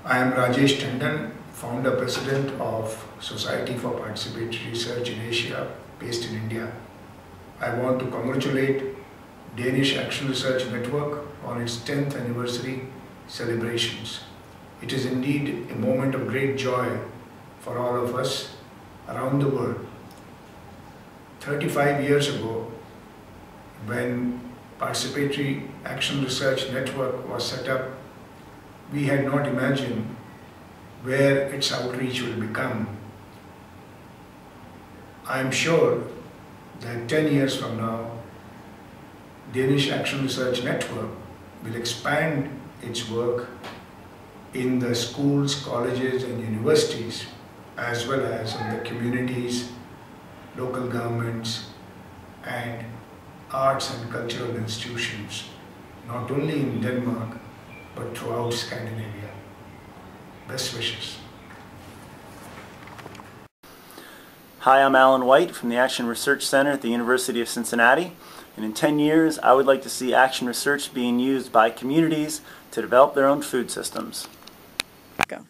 I am Rajesh Tandon, founder president of Society for Participatory Research in Asia, based in India. I want to congratulate Danish Action Research Network on its 10th anniversary celebrations. It is indeed a moment of great joy for all of us around the world. 35 years ago, when Participatory Action Research Network was set up, we had not imagined where its outreach will become. I am sure that 10 years from now, Danish Action Research Network will expand its work in the schools, colleges and universities, as well as in the communities, local governments and arts and cultural institutions, not only in Denmark, but throughout Scandinavia. Best wishes. Hi, I'm Alan White from the Action Research Center at the University of Cincinnati. And in 10 years, I would like to see action research being used by communities to develop their own food systems. Go.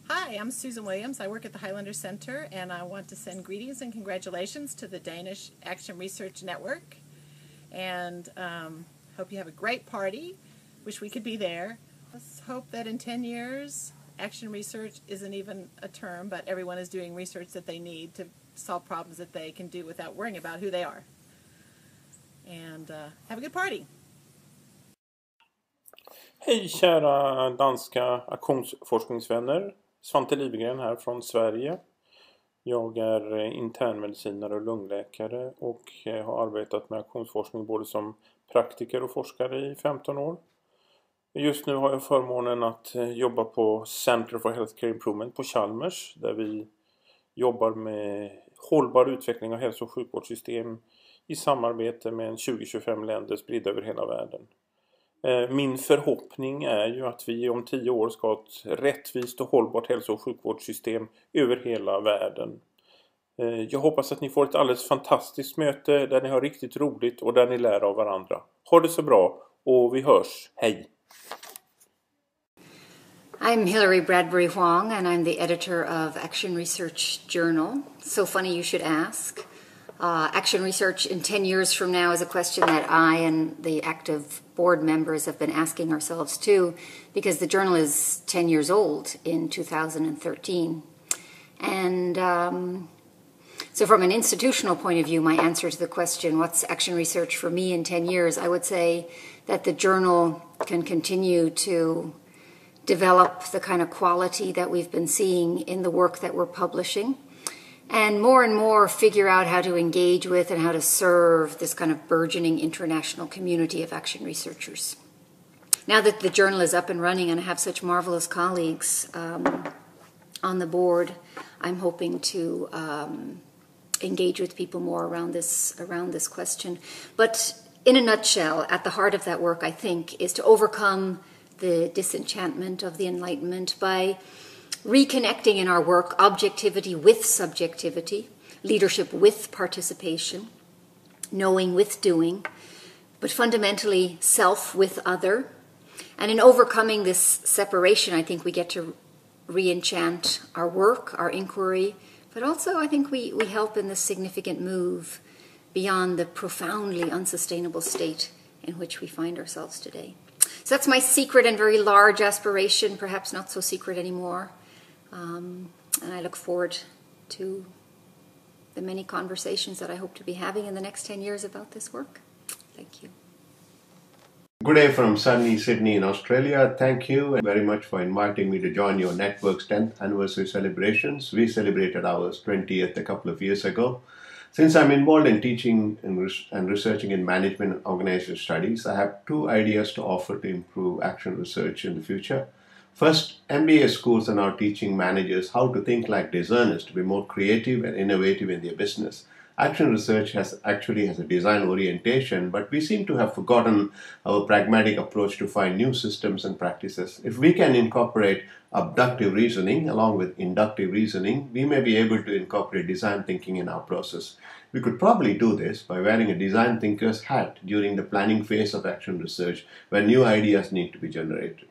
Hi, I'm Susan Williams. I work at the Highlander Center, and I want to send greetings and congratulations to the Danish Action Research Network. And hope you have a great party. Wish we could be there. Let's hope that in 10 years, action research isn't even a term, but everyone is doing research that they need to solve problems that they can do without worrying about who they are. And have a good party. Hej kära danska aktionsforskningsvänner. Svante Livegren här från Sverige. Jag är internmedicinare och lungläkare och har arbetat med aktionsforskning både som praktiker och forskare i 15 år. Just nu har jag förmånen att jobba på Center for Healthcare Improvement på Chalmers, där vi jobbar med hållbar utveckling av hälso- och sjukvårdssystem i samarbete med 20-25 länder spridda över hela världen. Min förhoppning är ju att vi om 10 år ska ha ett rättvist och hållbart hälso- och sjukvårdssystem över hela världen. Jag hoppas att ni får ett alldeles fantastiskt möte där ni har riktigt roligt och där ni lär av varandra. Ha det så bra och vi hörs. Hej! I'm Hilary Bradbury Huang, and I'm the editor of Action Research Journal. So funny you should ask. Action Research in 10 years from now is a question that I and the active board members have been asking ourselves too, because the journal is 10 years old in 2013. And so from an institutional point of view, my answer to the question, what's action research for me in 10 years, I would say that the journal can continue to develop the kind of quality that we've been seeing in the work that we're publishing, and more figure out how to engage with and how to serve this kind of burgeoning international community of action researchers. Now that the journal is up and running and I have such marvelous colleagues on the board, I'm hoping to engage with people more around this question. But in a nutshell, at the heart of that work, I think, is to overcome the disenchantment of the Enlightenment by reconnecting in our work objectivity with subjectivity, leadership with participation, knowing with doing, but fundamentally self with other. And in overcoming this separation, I think we get to re-enchant our work, our inquiry, but also I think we help in this significant move beyond the profoundly unsustainable state in which we find ourselves today. So that's my secret and very large aspiration, perhaps not so secret anymore. And I look forward to the many conversations that I hope to be having in the next 10 years about this work. Thank you. Good day from sunny Sydney in Australia. Thank you very much for inviting me to join your network's 10th anniversary celebrations. We celebrated ours 20th a couple of years ago. Since I'm involved in teaching and researching in management and organizational studies, I have 2 ideas to offer to improve action research in the future. First, MBA schools are now teaching managers how to think like designers to be more creative and innovative in their business. Action research actually has a design orientation, but we seem to have forgotten our pragmatic approach to find new systems and practices. If we can incorporate abductive reasoning along with inductive reasoning, we may be able to incorporate design thinking in our process. We could probably do this by wearing a design thinker's hat during the planning phase of action research, where new ideas need to be generated.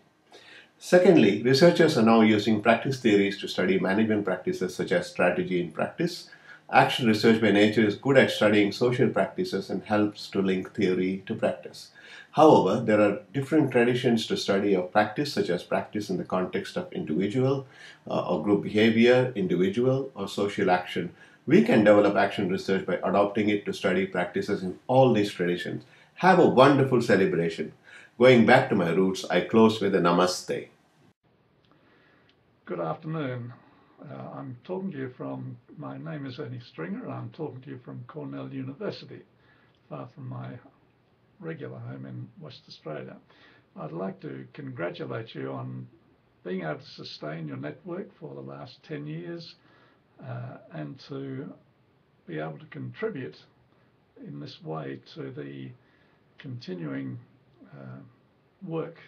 Secondly, researchers are now using practice theories to study management practices such as strategy in practice. Action research by nature is good at studying social practices and helps to link theory to practice. However, there are different traditions to study of practice, such as practice in the context of individual or group behavior, individual or social action. We can develop action research by adopting it to study practices in all these traditions. Have a wonderful celebration. Going back to my roots, I close with a namaste. Good afternoon. I'm talking to you from, my name is Ernie Stringer, and I'm talking to you from Cornell University, far from my regular home in West Australia. I'd like to congratulate you on being able to sustain your network for the last 10 years and to be able to contribute in this way to the continuing work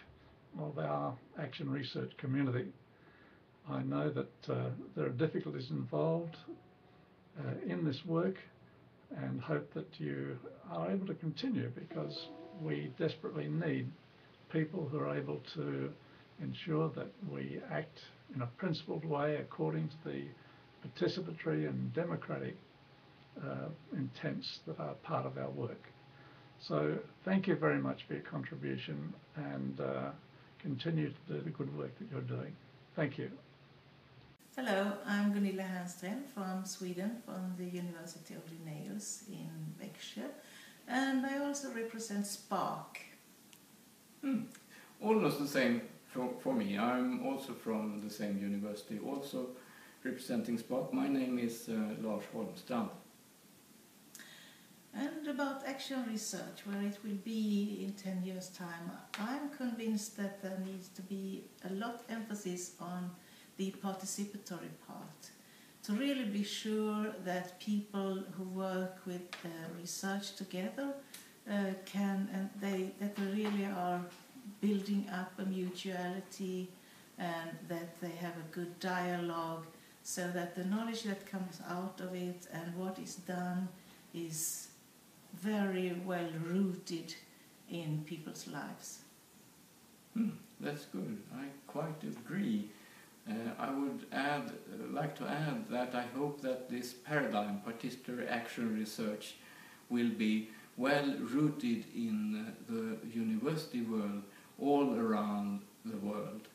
of our action research community. I know that there are difficulties involved in this work and hope that you are able to continue, because we desperately need people who are able to ensure that we act in a principled way according to the participatory and democratic intents that are part of our work. So thank you very much for your contribution, and continue to do the good work that you're doing. Thank you. Hello, I'm Gunilla Hernström from Sweden, from the University of Linnaeus in Växjö, and I also represent Spark. Almost the same for me. I'm also from the same university, also representing Spark. My name is Lars Holmstrand. And about action research, where it will be in 10 years' time, I'm convinced that there needs to be a lot of emphasis on the participatory part, to really be sure that people who work with research together that they really are building up a mutuality, and that they have a good dialogue, so that the knowledge that comes out of it and what is done is very well rooted in people's lives. That's good. I quite agree. I would like to add that I hope that this paradigm, participatory action research, will be well rooted in the university world all around the world.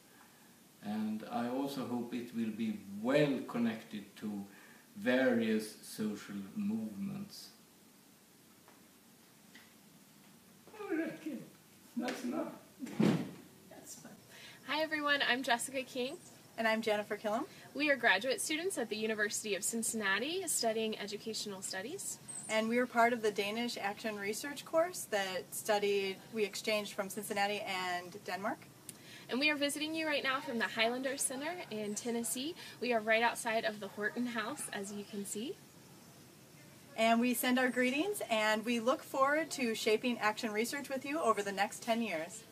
And I also hope it will be well connected to various social movements. Okay, that's enough. That's fine. Hi everyone, I'm Jessica King. And I'm Jennifer Killam. We are graduate students at the University of Cincinnati studying educational studies. And we were part of the Danish Action Research course that we exchanged from Cincinnati and Denmark. And we are visiting you right now from the Highlander Center in Tennessee. We are right outside of the Horton House, as you can see. And we send our greetings, and we look forward to shaping action research with you over the next 10 years.